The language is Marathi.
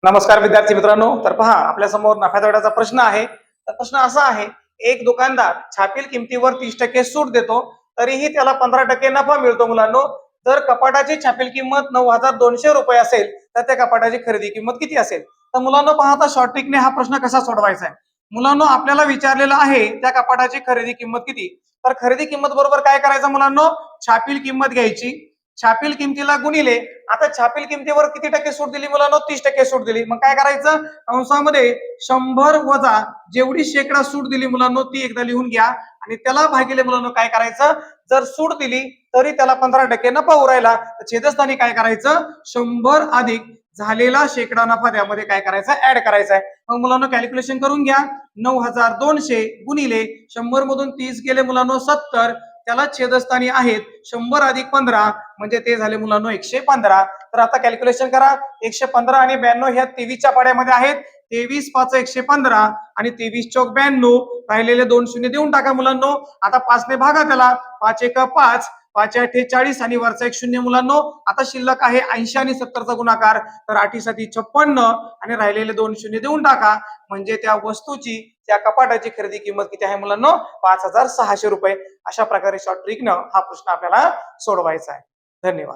नमस्कार विद्यार्थी मित्रांनो. तर पहा, आपल्या समोर नफ्या तोट्याचा प्रश्न आहे. तर प्रश्न असा आहे, एक दुकानदार छापील किमतीवर 30% सूट देतो, तरीही त्याला 15% नफा मिळतो. मुलांनो, जर कपाटाची छापील किंमत 9,200 रुपये असेल तर त्या कपाटाची खरेदी किंमत किती असेल? तर मुलांनो पहा, आता शॉर्ट ट्रिकने हा प्रश्न कसा सोडवायचा आहे. मुलांनो, आपल्याला विचारलेलं आहे त्या कपाटाची खरेदी किंमत किती. तर खरेदी किंमत बरोबर काय करायचं मुलांनो, छापील किंमत घ्यायची, छापील किमतीला गुणिले. आता छापील किमतीवर किती टक्के सूट दिली मुलांनो? 30% सूट दिली. मग काय करायचं, कंसामध्ये 100 वजा जेवढी शेकडा सूट दिली मुलांनो ती एकदा लिहून घ्या आणि त्याला भागिले मुलांनो काय करायचं, जर सूट दिली तरी त्याला 15% नफा उरायला, तर छेदस्थानी काय करायचं, 100 अधिक झालेला शेकडा नफा त्यामध्ये काय करायचा, ऍड करायचा आहे. मग मुलांनो कॅल्क्युलेशन करून घ्या. 9,200 गुणिले 100 मधून 30 गेले मुलांनो 70, त्याला छेदस्थानी आहेत 100 अधिक 15 म्हणजे ते झाले मुलांनो 115. तर आता कॅल्क्युलेशन करा. 115 आणि 92 ह्या 23च्या पाड्यामध्ये आहेत. 23 5 115 आणि 23 चौक 92, राहिलेले 2 शून्य देऊन टाका मुलांनो. आता 5 ने भागा त्याला. 5 1 5, 5 8 40 आणि वरचा एक शून्य मुलांनो. आता शिल्लक आहे 80 आणि 70चा गुणाकार, तर 8 7 56 आणि राहिलेले 2 शून्य देऊन टाका. म्हणजे त्या वस्तूची, त्या कपाटाची खरेदी किंमत किती आहे मुलांनो? 5,600 रुपये. अशा प्रकारे शॉर्ट ट्रिकनं हा प्रश्न आपल्याला सोडवायचा आहे. धन्यवाद.